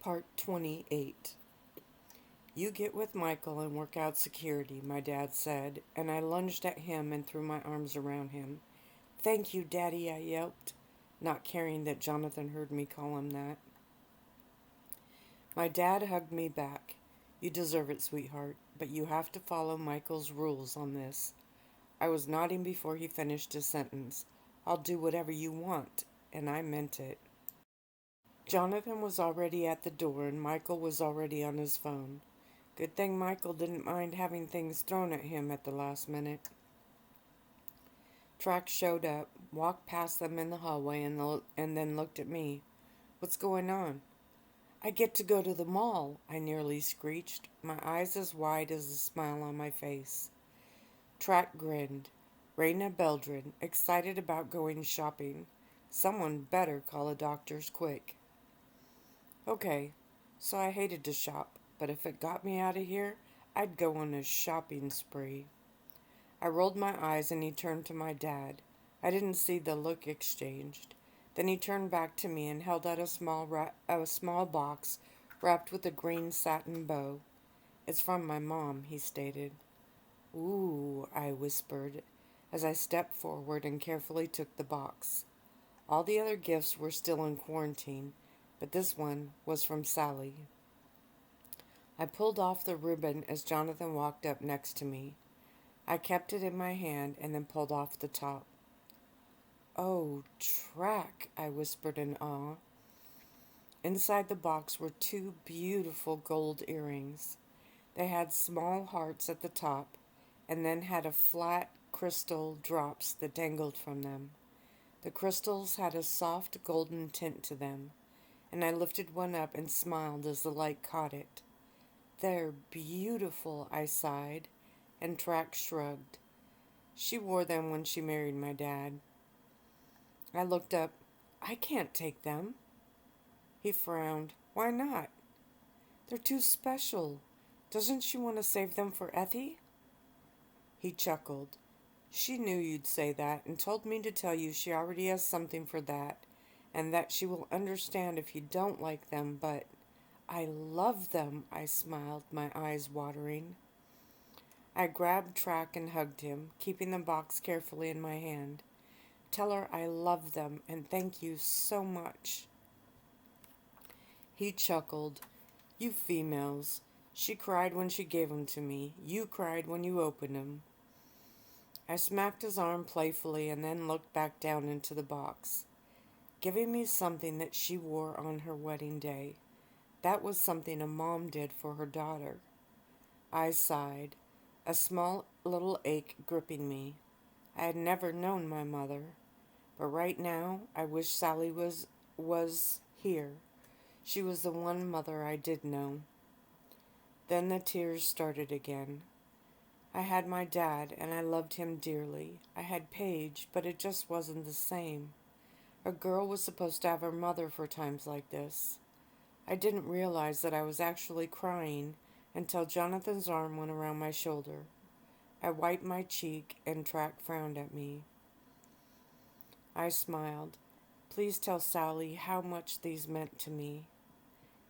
Part 28. You get with Michael and work out security, my dad said, and I lunged at him and threw my arms around him. Thank you, Daddy, I yelped, not caring that Jonathan heard me call him that. My dad hugged me back. You deserve it, sweetheart, but you have to follow Michael's rules on this. I was nodding before he finished his sentence. I'll do whatever you want, and I meant it. Jonathan was already at the door and Michael was already on his phone. Good thing Michael didn't mind having things thrown at him at the last minute. Track showed up, walked past them in the hallway, and then looked at me. What's going on? I get to go to the mall, I nearly screeched, my eyes as wide as the smile on my face. Track grinned. Reina Beldred, excited about going shopping. Someone better call a doctor's quick. Okay, so I hated to shop, but if it got me out of here, I'd go on a shopping spree. I rolled my eyes and he turned to my dad. I didn't see the look exchanged. Then he turned back to me and held out a small box wrapped with a green satin bow. It's from my mom, he stated. Ooh, I whispered as I stepped forward and carefully took the box. All the other gifts were still in quarantine, but this one was from Sally. I pulled off the ribbon as Jonathan walked up next to me. I kept it in my hand and then pulled off the top. Oh, Track, I whispered in awe. Inside the box were two beautiful gold earrings. They had small hearts at the top and then had a flat crystal drops that dangled from them. The crystals had a soft golden tint to them, and I lifted one up and smiled as the light caught it. They're beautiful, I sighed, and Track shrugged. She wore them when she married my dad. I looked up. I can't take them. He frowned. Why not? They're too special. Doesn't she want to save them for Effie? He chuckled. She knew you'd say that and told me to tell you she already has something for that, and that she will understand if you don't like them, but I love them, I smiled, my eyes watering. I grabbed Track and hugged him, keeping the box carefully in my hand. Tell her I love them and thank you so much. He chuckled. You females. She cried when she gave 'em to me. You cried when you opened 'em. I smacked his arm playfully and then looked back down into the box. Giving me something that she wore on her wedding day. That was something a mom did for her daughter. I sighed, a small little ache gripping me. I had never known my mother, but right now I wish Sally was here. She was the one mother I did know. Then the tears started again. I had my dad, and I loved him dearly. I had Paige, but it just wasn't the same. A girl was supposed to have her mother for times like this. I didn't realize that I was actually crying until Jonathan's arm went around my shoulder. I wiped my cheek, and Track frowned at me. I smiled. Please tell Sally how much these meant to me.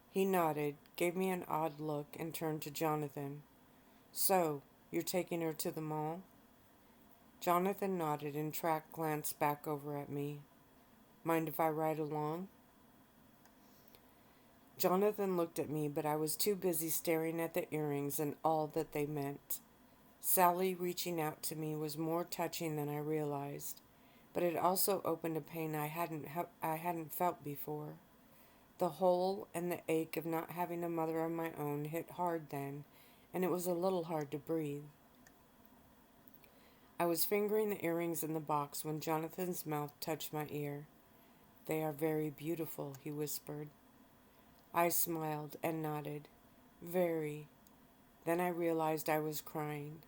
He nodded, gave me an odd look, and turned to Jonathan. So, you're taking her to the mall? Jonathan nodded and Track glanced back over at me. Mind if I ride along? Jonathan looked at me, but I was too busy staring at the earrings and all that they meant. Sally reaching out to me was more touching than I realized, but it also opened a pain I hadn't felt before. The hole and the ache of not having a mother of my own hit hard then, and it was a little hard to breathe. I was fingering the earrings in the box when Jonathan's mouth touched my ear. They are very beautiful, he whispered. I smiled and nodded. Very. Then I realized I was crying.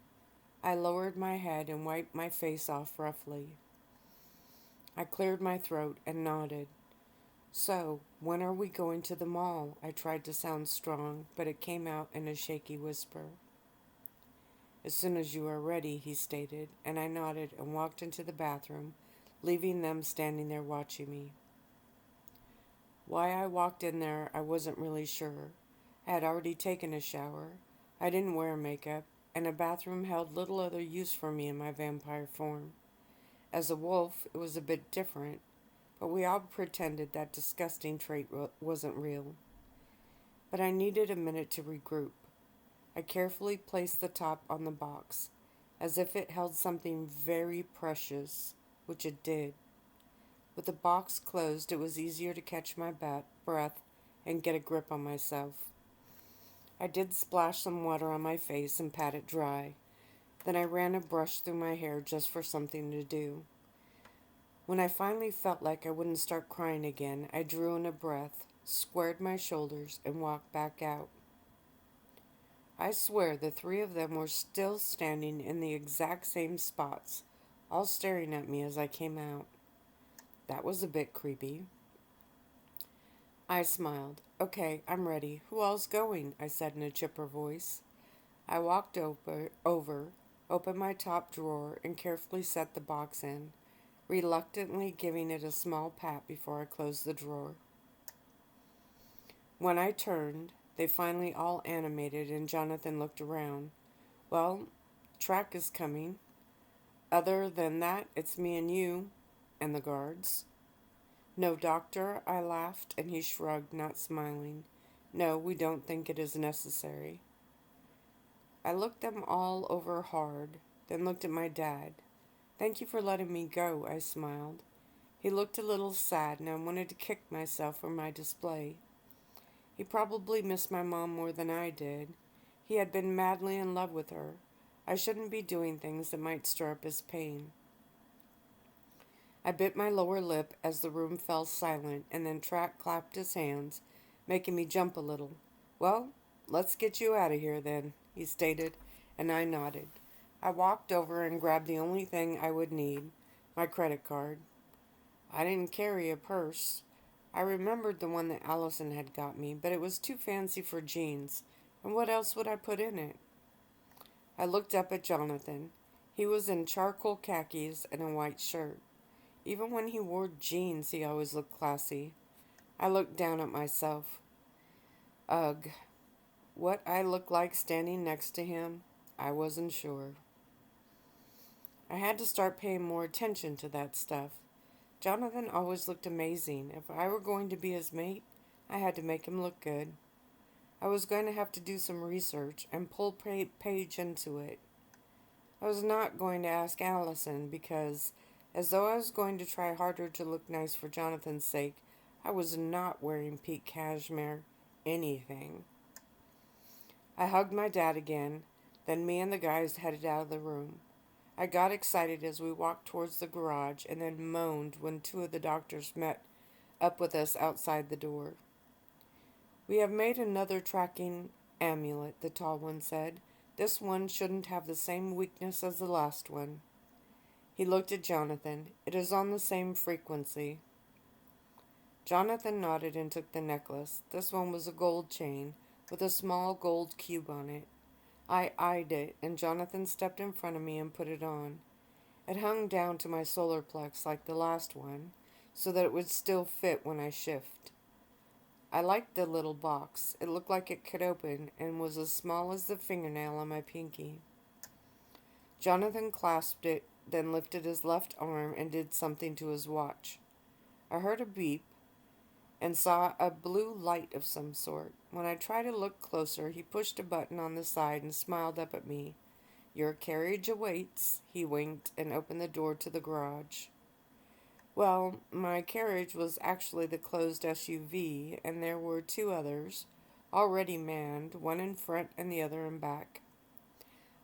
I lowered my head and wiped my face off roughly. I cleared my throat and nodded. So, when are we going to the mall? I tried to sound strong, but it came out in a shaky whisper. As soon as you are ready, he stated, and I nodded and walked into the bathroom, leaving them standing there watching me. Why I walked in there, I wasn't really sure. I had already taken a shower. I didn't wear makeup, and a bathroom held little other use for me in my vampire form. As a wolf, it was a bit different, but we all pretended that disgusting trait wasn't real. But I needed a minute to regroup. I carefully placed the top on the box, as if it held something very precious, which it did. With the box closed, it was easier to catch my breath and get a grip on myself. I did splash some water on my face and pat it dry. Then I ran a brush through my hair just for something to do. When I finally felt like I wouldn't start crying again, I drew in a breath, squared my shoulders, and walked back out. I swear the three of them were still standing in the exact same spots, all staring at me as I came out. That was a bit creepy. I smiled. Okay, I'm ready. Who all's going? I said in a chipper voice. I walked over, opened my top drawer, and carefully set the box in, reluctantly giving it a small pat before I closed the drawer. When I turned, they finally all animated, and Jonathan looked around. Well, track is coming. Other than that, it's me and you, and the guards. No, doctor, I laughed, and he shrugged, not smiling. No, we don't think it is necessary. I looked them all over hard, then looked at my dad. Thank you for letting me go, I smiled. He looked a little sad, and I wanted to kick myself for my display. He probably missed my mom more than I did. He had been madly in love with her. I shouldn't be doing things that might stir up his pain. I bit my lower lip as the room fell silent, and then Track clapped his hands, making me jump a little. Well, let's get you out of here then, he stated, and I nodded. I walked over and grabbed the only thing I would need, my credit card. I didn't carry a purse. I remembered the one that Allison had got me, but it was too fancy for jeans, and what else would I put in it? I looked up at Jonathan. He was in charcoal khakis and a white shirt. Even when he wore jeans, he always looked classy. I looked down at myself. Ugh, what I looked like standing next to him, I wasn't sure. I had to start paying more attention to that stuff. Jonathan always looked amazing. If I were going to be his mate, I had to make him look good. I was going to have to do some research and pull Paige into it. I was not going to ask Allison because, as though I was going to try harder to look nice for Jonathan's sake, I was not wearing pink cashmere anything. I hugged my dad again, then me and the guys headed out of the room. I got excited as we walked towards the garage and then moaned when two of the doctors met up with us outside the door. We have made another tracking amulet, the tall one said. This one shouldn't have the same weakness as the last one. He looked at Jonathan. It is on the same frequency. Jonathan nodded and took the necklace. This one was a gold chain with a small gold cube on it. I eyed it, and Jonathan stepped in front of me and put it on. It hung down to my solar plex like the last one, so that it would still fit when I shift. I liked the little box. It looked like it could open and was as small as the fingernail on my pinky. Jonathan clasped it, then lifted his left arm and did something to his watch. I heard a beep and saw a blue light of some sort. When I tried to look closer, he pushed a button on the side and smiled up at me. Your carriage awaits, he winked and opened the door to the garage. Well, my carriage was actually the closed SUV, and there were two others, already manned, one in front and the other in back.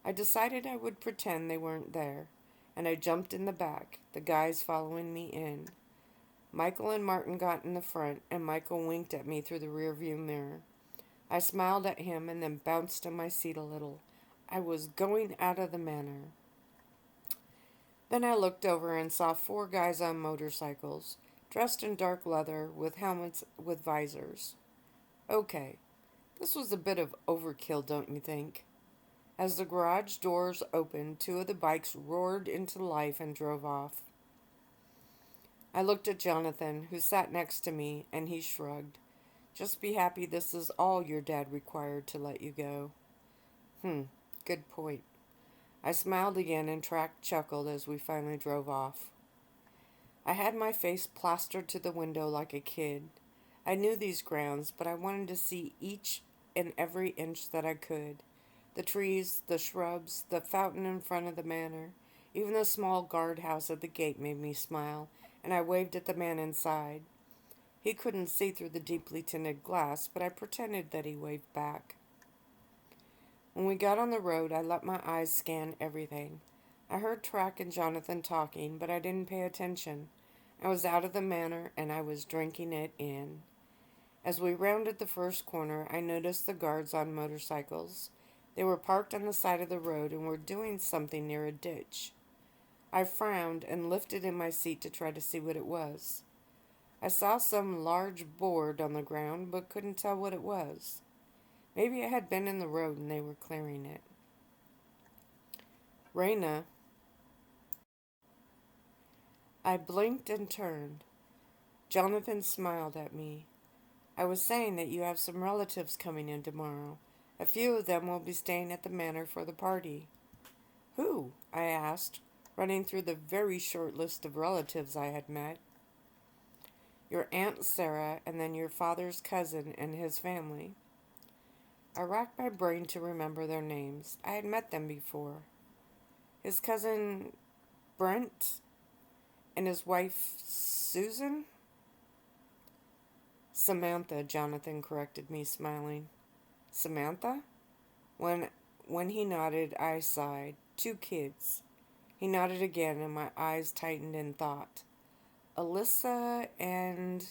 I decided I would pretend they weren't there, and I jumped in the back, the guys following me in. Michael and Martin got in the front, and Michael winked at me through the rearview mirror. I smiled at him and then bounced in my seat a little. I was going out of the manor. Then I looked over and saw four guys on motorcycles, dressed in dark leather with helmets with visors. Okay, this was a bit of overkill, don't you think? As the garage doors opened, two of the bikes roared into life and drove off. I looked at Jonathan, who sat next to me, and he shrugged. Just be happy this is all your dad required to let you go. Hmm, good point. I smiled again and Track chuckled as we finally drove off. I had my face plastered to the window like a kid. I knew these grounds, but I wanted to see each and every inch that I could. The trees, the shrubs, the fountain in front of the manor, even the small guardhouse at the gate made me smile, and I waved at the man inside. He couldn't see through the deeply tinted glass, but I pretended that he waved back. When we got on the road, I let my eyes scan everything. I heard Track and Jonathan talking, but I didn't pay attention. I was out of the manor, and I was drinking it in. As we rounded the first corner, I noticed the guards on motorcycles. They were parked on the side of the road and were doing something near a ditch. I frowned and lifted in my seat to try to see what it was. I saw some large board on the ground, but couldn't tell what it was. Maybe it had been in the road and they were clearing it. Reina. I blinked and turned. Jonathan smiled at me. I was saying that you have some relatives coming in tomorrow. A few of them will be staying at the manor for the party. Who? I asked, running through the very short list of relatives I had met. Your Aunt Sarah, and then your father's cousin and his family. I racked my brain to remember their names. I had met them before. His cousin Brent and his wife Susan? Samantha, Jonathan corrected me, smiling. Samantha? When he nodded, I sighed. 2 kids. He nodded again, and my eyes tightened in thought. Alyssa and...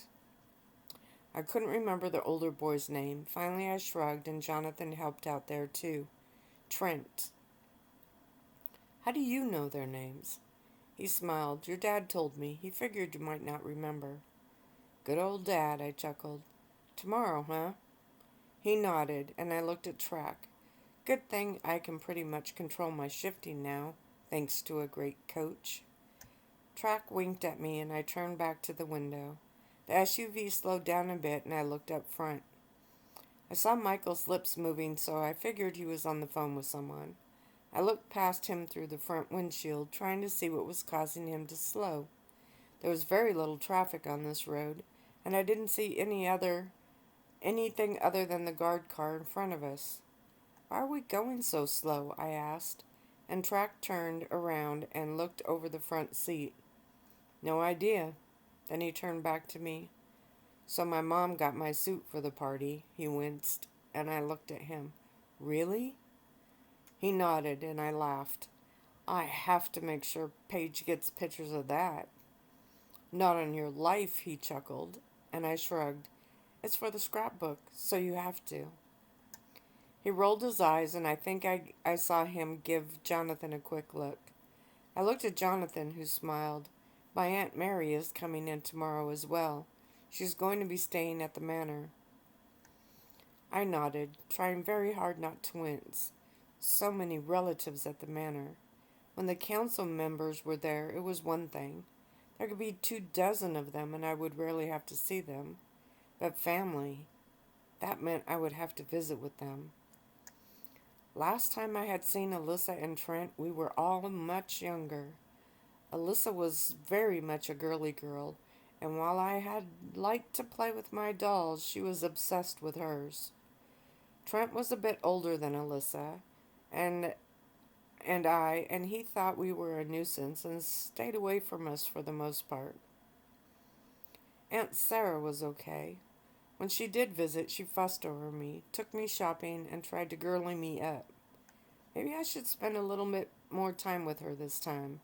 I couldn't remember the older boy's name. Finally, I shrugged, and Jonathan helped out there, too. Trent. How do you know their names? He smiled. Your dad told me. He figured you might not remember. Good old Dad, I chuckled. Tomorrow, huh? He nodded, and I looked at Track. Good thing I can pretty much control my shifting now, thanks to a great coach. Track winked at me, and I turned back to the window. The SUV slowed down a bit, and I looked up front. I saw Michael's lips moving, so I figured he was on the phone with someone. I looked past him through the front windshield, trying to see what was causing him to slow. There was very little traffic on this road, and I didn't see anything other than the guard car in front of us. Why are we going so slow? I asked, and Track turned around and looked over the front seat. No idea. Then he turned back to me. So my mom got my suit for the party. He winced, and I looked at him. Really? He nodded, and I laughed. I have to make sure Paige gets pictures of that. Not on your life, he chuckled, and I shrugged. It's for the scrapbook, so you have to. He rolled his eyes, and I think I saw him give Jonathan a quick look. I looked at Jonathan, who smiled. My Aunt Mary is coming in tomorrow as well. She's going to be staying at the manor. I nodded, trying very hard not to wince. So many relatives at the manor. When the council members were there, it was one thing. There could be 24 of them, and I would rarely have to see them. But family, that meant I would have to visit with them. Last time I had seen Alyssa and Trent, we were all much younger. Alyssa was very much a girly girl, and while I had liked to play with my dolls, she was obsessed with hers. Trent was a bit older than Alyssa, and he thought we were a nuisance and stayed away from us for the most part. Aunt Sarah was okay. When she did visit, she fussed over me, took me shopping, and tried to girly me up. Maybe I should spend a little bit more time with her this time.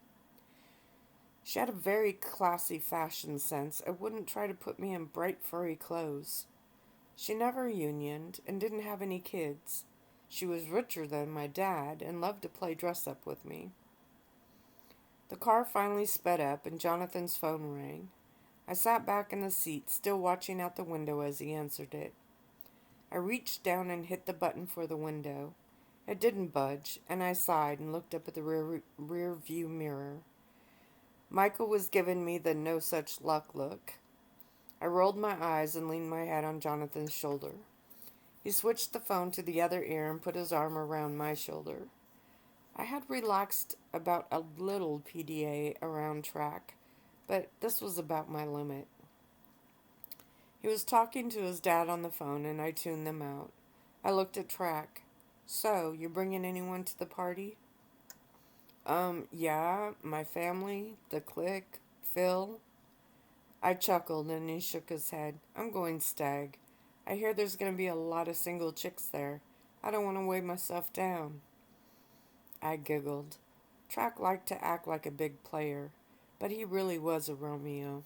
She had a very classy fashion sense and wouldn't try to put me in bright furry clothes. She never unioned and didn't have any kids. She was richer than my dad and loved to play dress-up with me. The car finally sped up and Jonathan's phone rang. I sat back in the seat, still watching out the window as he answered it. I reached down and hit the button for the window. It didn't budge, and I sighed and looked up at the rear view mirror. Michael was giving me the no such luck look. I rolled my eyes and leaned my head on Jonathan's shoulder. He switched the phone to the other ear and put his arm around my shoulder. I had relaxed about a little PDA around track, but this was about my limit. He was talking to his dad on the phone, and I tuned them out. I looked at track. So, you bringing anyone to the party? Yeah, my family, the clique, Phil. I chuckled and he shook his head. I'm going stag. I hear there's going to be a lot of single chicks there. I don't want to weigh myself down. I giggled. Track liked to act like a big player, but he really was a Romeo.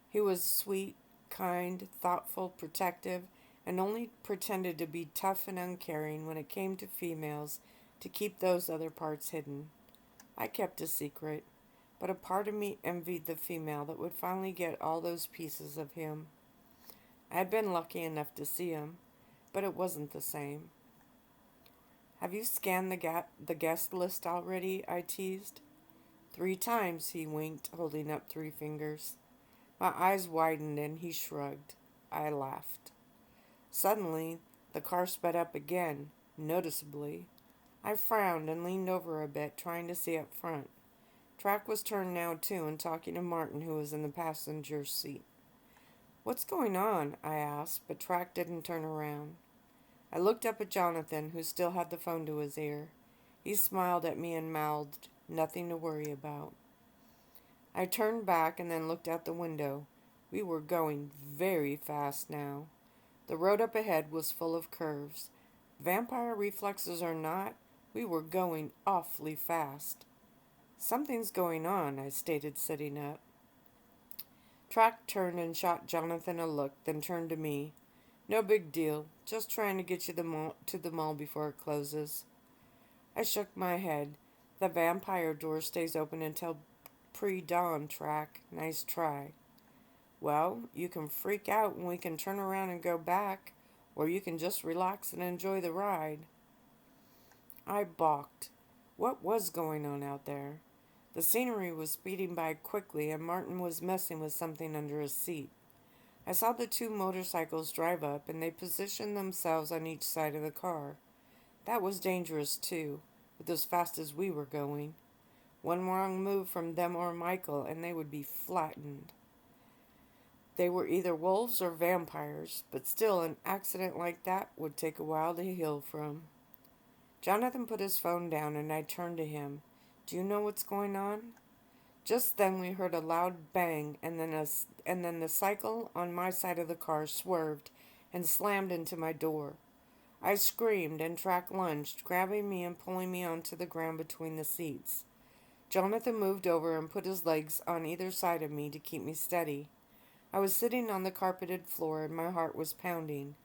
He was sweet, kind, thoughtful, protective, and only pretended to be tough and uncaring when it came to females to keep those other parts hidden. I kept a secret, but a part of me envied the female that would finally get all those pieces of him. I had been lucky enough to see him, but it wasn't the same. Have you scanned the guest list already? I teased. 3 times, he winked, holding up 3 fingers. My eyes widened and he shrugged. I laughed. Suddenly, the car sped up again, noticeably. I frowned and leaned over a bit, trying to see up front. Track was turned now too and talking to Martin, who was in the passenger seat. What's going on? I asked, but Track didn't turn around. I looked up at Jonathan, who still had the phone to his ear. He smiled at me and mouthed, nothing to worry about. I turned back and then looked out the window. We were going very fast now. The road up ahead was full of curves. Vampire reflexes or not, we were going awfully fast. Something's going on, I stated, sitting up. Track turned and shot Jonathan a look, then turned to me. No big deal, just trying to get you to the mall before it closes. I shook my head. The vampire door stays open until pre-dawn, Track. Nice try. Well, you can freak out and we can turn around and go back, or you can just relax and enjoy the ride. I balked. What was going on out there? The scenery was speeding by quickly and Martin was messing with something under his seat. I saw the 2 motorcycles drive up and they positioned themselves on each side of the car. That was dangerous too, with as fast as we were going. One wrong move from them or Michael and they would be flattened. They were either wolves or vampires, but still an accident like that would take a while to heal from. Jonathan put his phone down and I turned to him. Do you know what's going on? Just then we heard a loud bang and then the cycle on my side of the car swerved and slammed into my door. I screamed and Track lunged, grabbing me and pulling me onto the ground between the seats. Jonathan moved over and put his legs on either side of me to keep me steady. I was sitting on the carpeted floor and my heart was pounding.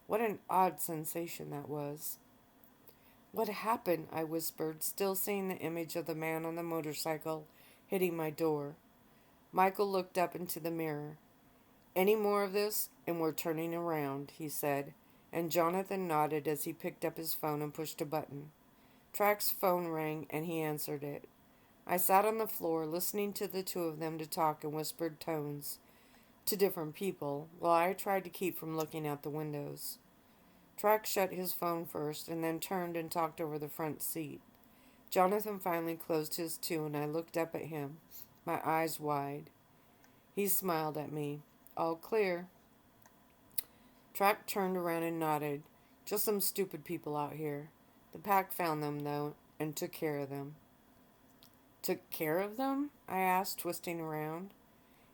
What an odd sensation that was. What happened? I whispered, still seeing the image of the man on the motorcycle hitting my door. Michael looked up into the mirror. Any more of this, and we're turning around, he said, and Jonathan nodded as he picked up his phone and pushed a button. Track's phone rang and he answered it. I sat on the floor listening to the 2 of them to talk in whispered tones to different people, while I tried to keep from looking out the windows. Track shut his phone first and then turned and talked over the front seat. Jonathan finally closed his too and I looked up at him, my eyes wide. He smiled at me. All clear. Track turned around and nodded. Just some stupid people out here. The pack found them, though, and took care of them. Took care of them? I asked, twisting around.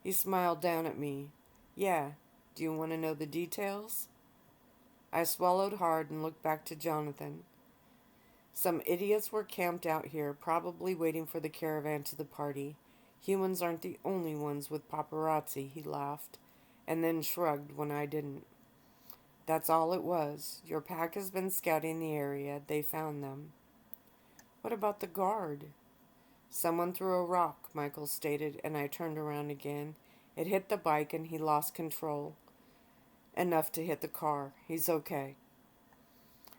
He smiled down at me. Yeah. Do you want to know the details? I swallowed hard and looked back to Jonathan. Some idiots were camped out here, probably waiting for the caravan to the party. Humans aren't the only ones with paparazzi, he laughed, and then shrugged when I didn't. That's all it was. Your pack has been scouting the area. They found them. What about the guard? Someone threw a rock, Michael stated, and I turned around again. It hit the bike and he lost control. Enough to hit the car. He's okay.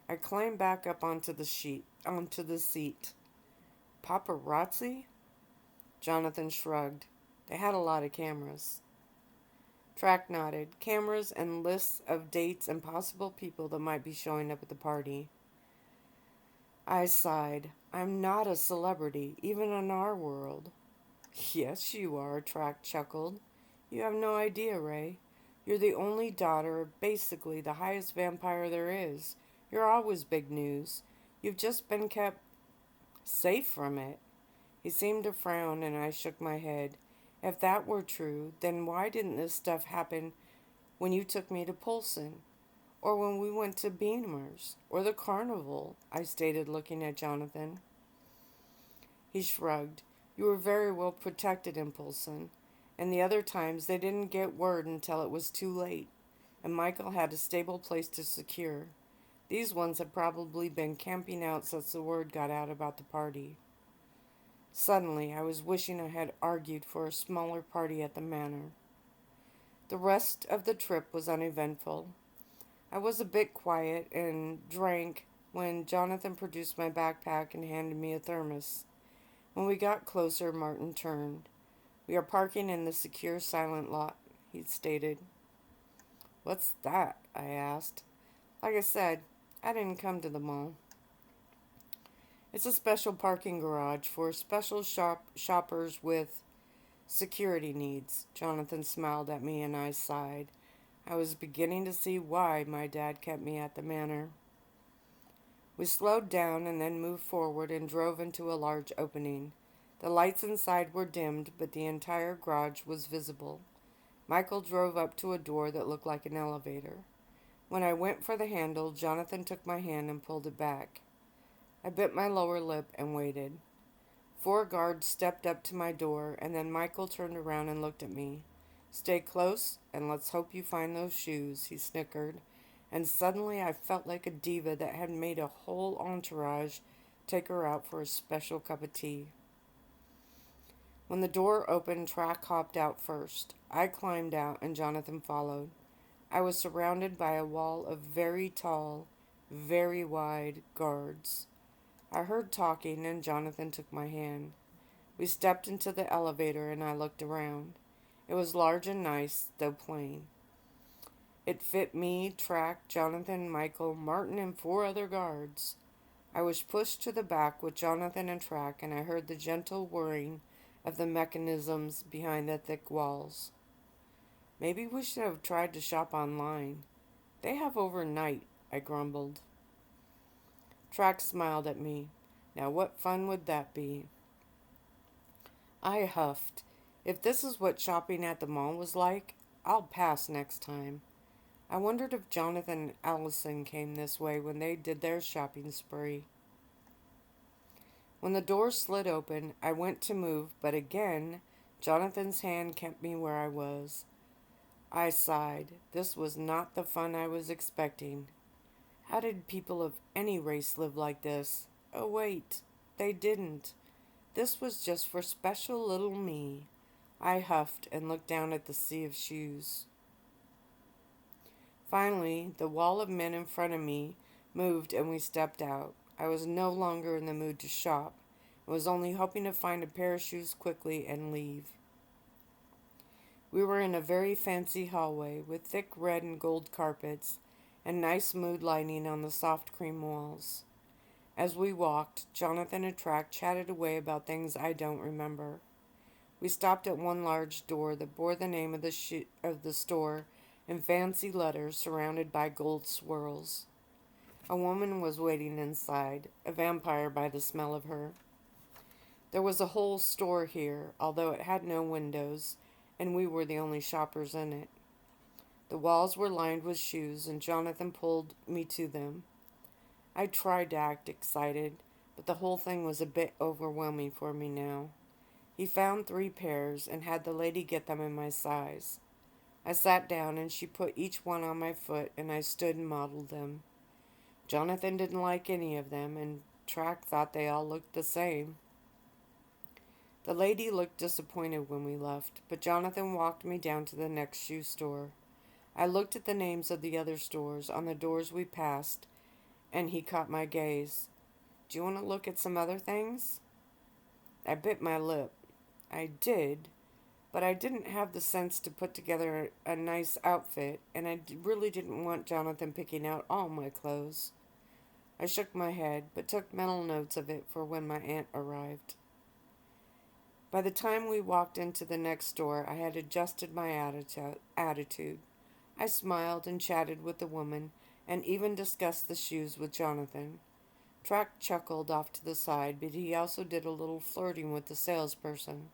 I climbed back up onto the seat. Paparazzi? Jonathan shrugged. They had a lot of cameras. Track nodded. Cameras and lists of dates and possible people that might be showing up at the party. I sighed. I'm not a celebrity, even in our world. Yes, you are, Track chuckled. You have no idea, Ray. You're the only daughter of basically the highest vampire there is. You're always big news. You've just been kept safe from it. He seemed to frown, and I shook my head. If that were true, then why didn't this stuff happen when you took me to Polson? Or when we went to Beamer's? Or the carnival? I stated, looking at Jonathan. He shrugged. You were very well protected in Polson. And the other times they didn't get word until it was too late, and Michael had a stable place to secure. These ones had probably been camping out since the word got out about the party. Suddenly, I was wishing I had argued for a smaller party at the manor. The rest of the trip was uneventful. I was a bit quiet and drank when Jonathan produced my backpack and handed me a thermos. When we got closer, Martin turned. We are parking in the secure, silent lot, he stated. What's that? I asked. Like I said, I didn't come to the mall. It's a special parking garage for special shoppers with security needs. Jonathan smiled at me and I sighed. I was beginning to see why my dad kept me at the manor. We slowed down and then moved forward and drove into a large opening. The lights inside were dimmed, but the entire garage was visible. Michael drove up to a door that looked like an elevator. When I went for the handle, Jonathan took my hand and pulled it back. I bit my lower lip and waited. 4 guards stepped up to my door, and then Michael turned around and looked at me. Stay close, and let's hope you find those shoes, he snickered. And suddenly I felt like a diva that had made a whole entourage take her out for a special cup of tea. When the door opened, Track hopped out first. I climbed out, and Jonathan followed. I was surrounded by a wall of very tall, very wide guards. I heard talking, and Jonathan took my hand. We stepped into the elevator, and I looked around. It was large and nice, though plain. It fit me, Track, Jonathan, Michael, Martin, and 4 other guards. I was pushed to the back with Jonathan and Track, and I heard the gentle whirring of the mechanisms behind the thick walls. Maybe we should have tried to shop online. They have overnight, I grumbled. Track smiled at me. Now what fun would that be? I huffed. If this is what shopping at the mall was like, I'll pass next time. I wondered if Jonathan and Allison came this way when they did their shopping spree. When the door slid open, I went to move, but again, Jonathan's hand kept me where I was. I sighed. This was not the fun I was expecting. How did people of any race live like this? Oh, wait, they didn't. This was just for special little me. I huffed and looked down at the sea of shoes. Finally, the wall of men in front of me moved and we stepped out. I was no longer in the mood to shop. I was only hoping to find a pair of shoes quickly and leave. We were in a very fancy hallway with thick red and gold carpets and nice mood lighting on the soft cream walls. As we walked, Jonathan and Track chatted away about things I don't remember. We stopped at one large door that bore the name of the store in fancy letters surrounded by gold swirls. A woman was waiting inside, a vampire by the smell of her. There was a whole store here, although it had no windows, and we were the only shoppers in it. The walls were lined with shoes, and Jonathan pulled me to them. I tried to act excited, but the whole thing was a bit overwhelming for me now. He found 3 pairs and had the lady get them in my size. I sat down and she put each one on my foot and I stood and modeled them. Jonathan didn't like any of them and Track thought they all looked the same. The lady looked disappointed when we left, but Jonathan walked me down to the next shoe store. I looked at the names of the other stores on the doors we passed, and he caught my gaze. Do you want to look at some other things? I bit my lip. I did, but I didn't have the sense to put together a nice outfit, and really didn't want Jonathan picking out all my clothes. I shook my head, but took mental notes of it for when my aunt arrived. By the time we walked into the next door, I had adjusted my attitude. I smiled and chatted with the woman, and even discussed the shoes with Jonathan. Track chuckled off to the side, but he also did a little flirting with the salesperson.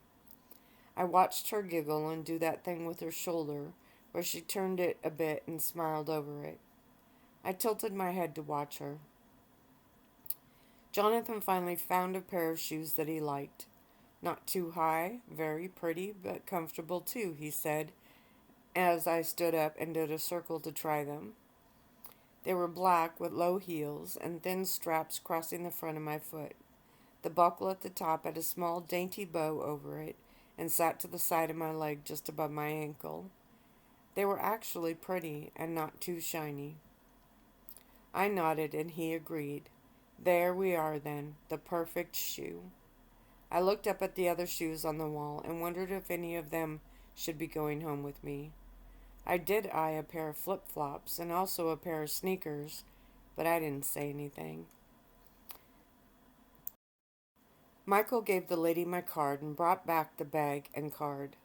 I watched her giggle and do that thing with her shoulder, where she turned it a bit and smiled over it. I tilted my head to watch her. Jonathan finally found a pair of shoes that he liked. Not too high, very pretty, but comfortable too, he said, as I stood up and did a circle to try them. They were black with low heels and thin straps crossing the front of my foot. The buckle at the top had a small dainty bow over it and sat to the side of my leg just above my ankle. They were actually pretty and not too shiny. I nodded and he agreed. There we are then, the perfect shoe. I looked up at the other shoes on the wall and wondered if any of them should be going home with me. I did eye a pair of flip-flops and also a pair of sneakers, but I didn't say anything. Michael gave the lady my card and brought back the bag and card.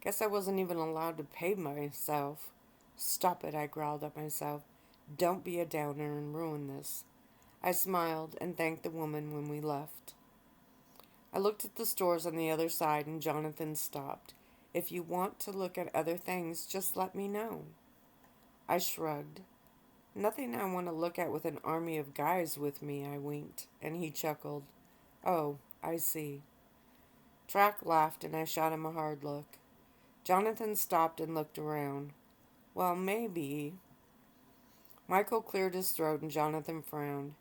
Guess I wasn't even allowed to pay myself. Stop it, I growled at myself. Don't be a downer and ruin this. I smiled and thanked the woman when we left. I looked at the stores on the other side and Jonathan stopped. If you want to look at other things, just let me know. I shrugged. Nothing I want to look at with an army of guys with me, I winked, and he chuckled. Oh, I see. Track laughed and I shot him a hard look. Jonathan stopped and looked around. Well, maybe. Michael cleared his throat and Jonathan frowned.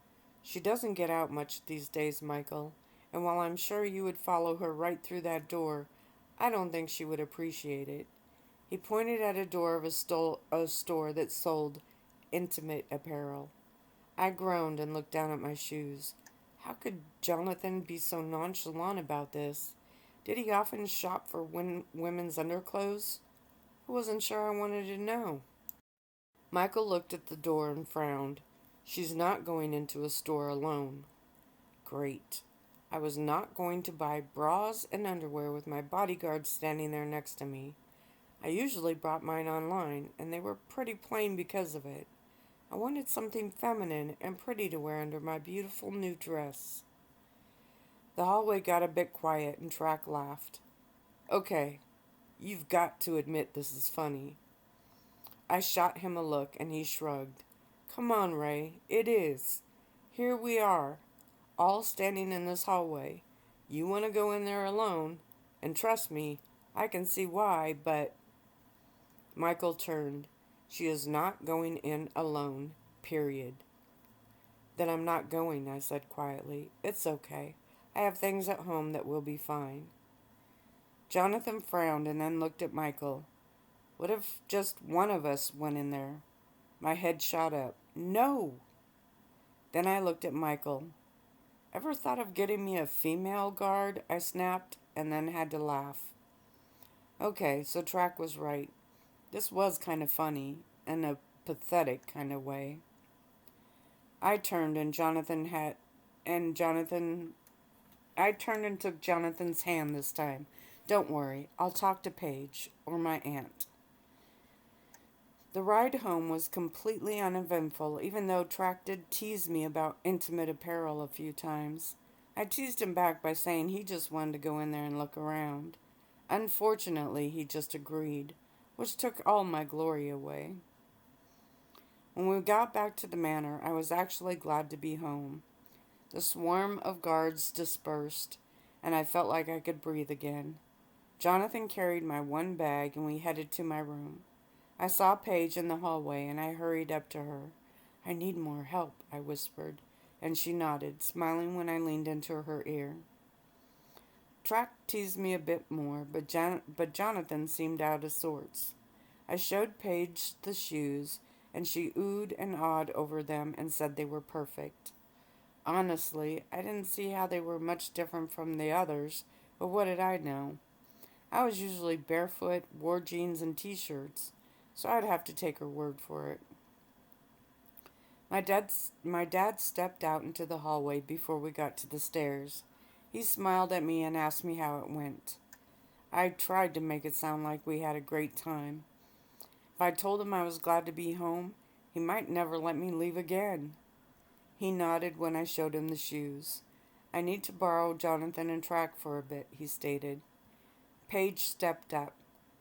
She doesn't get out much these days, Michael, and while I'm sure you would follow her right through that door, I don't think she would appreciate it. He pointed at a door of a store that sold intimate apparel. I groaned and looked down at my shoes. How could Jonathan be so nonchalant about this? Did he often shop for women's underclothes? I wasn't sure I wanted to know. Michael looked at the door and frowned. She's not going into a store alone. Great. I was not going to buy bras and underwear with my bodyguard standing there next to me. I usually bought mine online, and they were pretty plain because of it. I wanted something feminine and pretty to wear under my beautiful new dress. The hallway got a bit quiet and Track laughed. Okay, you've got to admit this is funny. I shot him a look and he shrugged. Come on, Ray, it is. Here we are, all standing in this hallway. You want to go in there alone, and trust me, I can see why, but... Michael turned. She is not going in alone, period. Then I'm not going, I said quietly. It's okay. I have things at home that will be fine. Jonathan frowned and then looked at Michael. What if just one of us went in there? My head shot up. No! Then I looked at Michael. Ever thought of getting me a female guard? I snapped, and then had to laugh. Okay, so Track was right. This was kind of funny, in a pathetic kind of way. I turned and took Jonathan's hand this time. Don't worry, I'll talk to Paige, or my aunt. The ride home was completely uneventful, even though Track did tease me about intimate apparel a few times. I teased him back by saying he just wanted to go in there and look around. Unfortunately, he just agreed, which took all my glory away. When we got back to the manor, I was actually glad to be home. The swarm of guards dispersed, and I felt like I could breathe again. Jonathan carried my one bag, and we headed to my room. I saw Paige in the hallway, and I hurried up to her. I need more help, I whispered, and she nodded, smiling when I leaned into her ear. Track teased me a bit more, but Jonathan seemed out of sorts. I showed Paige the shoes, and she oohed and awed over them and said they were perfect. Honestly, I didn't see how they were much different from the others, but what did I know? I was usually barefoot, wore jeans and t-shirts, so I'd have to take her word for it. My dad stepped out into the hallway before we got to the stairs. He smiled at me and asked me how it went. I tried to make it sound like we had a great time. If I told him I was glad to be home, he might never let me leave again. He nodded when I showed him the shoes. I need to borrow Jonathan and track for a bit, he stated. Paige stepped up.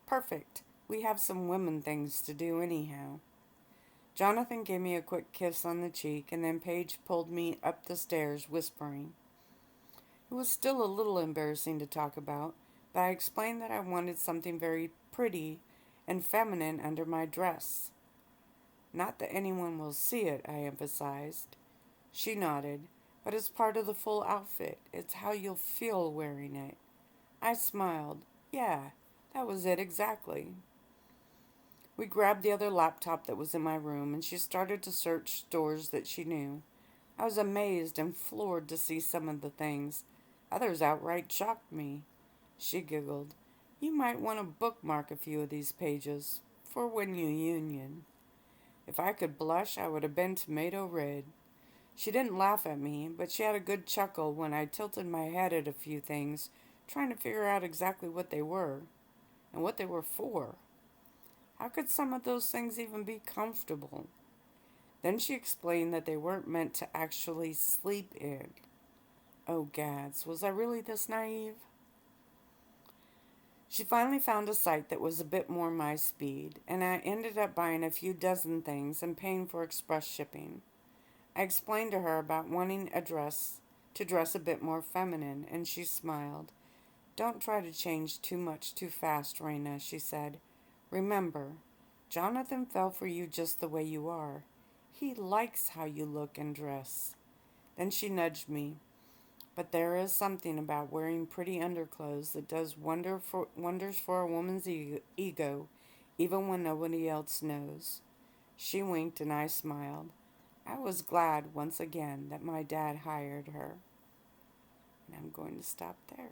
Perfect. We have some women things to do anyhow. Jonathan gave me a quick kiss on the cheek, and then Paige pulled me up the stairs, whispering. It was still a little embarrassing to talk about, but I explained that I wanted something very pretty and feminine under my dress. Not that anyone will see it, I emphasized. She nodded. But it's part of the full outfit. It's how you'll feel wearing it. I smiled. Yeah, that was it exactly. We grabbed the other laptop that was in my room and she started to search stores that she knew. I was amazed and floored to see some of the things. Others outright shocked me. She giggled. You might want to bookmark a few of these pages for when you union. If I could blush, I would have been tomato red. She didn't laugh at me, but she had a good chuckle when I tilted my head at a few things, trying to figure out exactly what they were and what they were for. How could some of those things even be comfortable? Then she explained that they weren't meant to actually sleep in. Oh, gads, was I really this naive? She finally found a site that was a bit more my speed, and I ended up buying a few dozen things and paying for express shipping. I explained to her about wanting to dress a bit more feminine, and she smiled. Don't try to change too much too fast, Reina, she said. Remember, Jonathan fell for you just the way you are. He likes how you look and dress. Then she nudged me. But there is something about wearing pretty underclothes that does wonders for a woman's ego, even when nobody else knows. She winked and I smiled. I was glad once again that my dad hired her. And I'm going to stop there.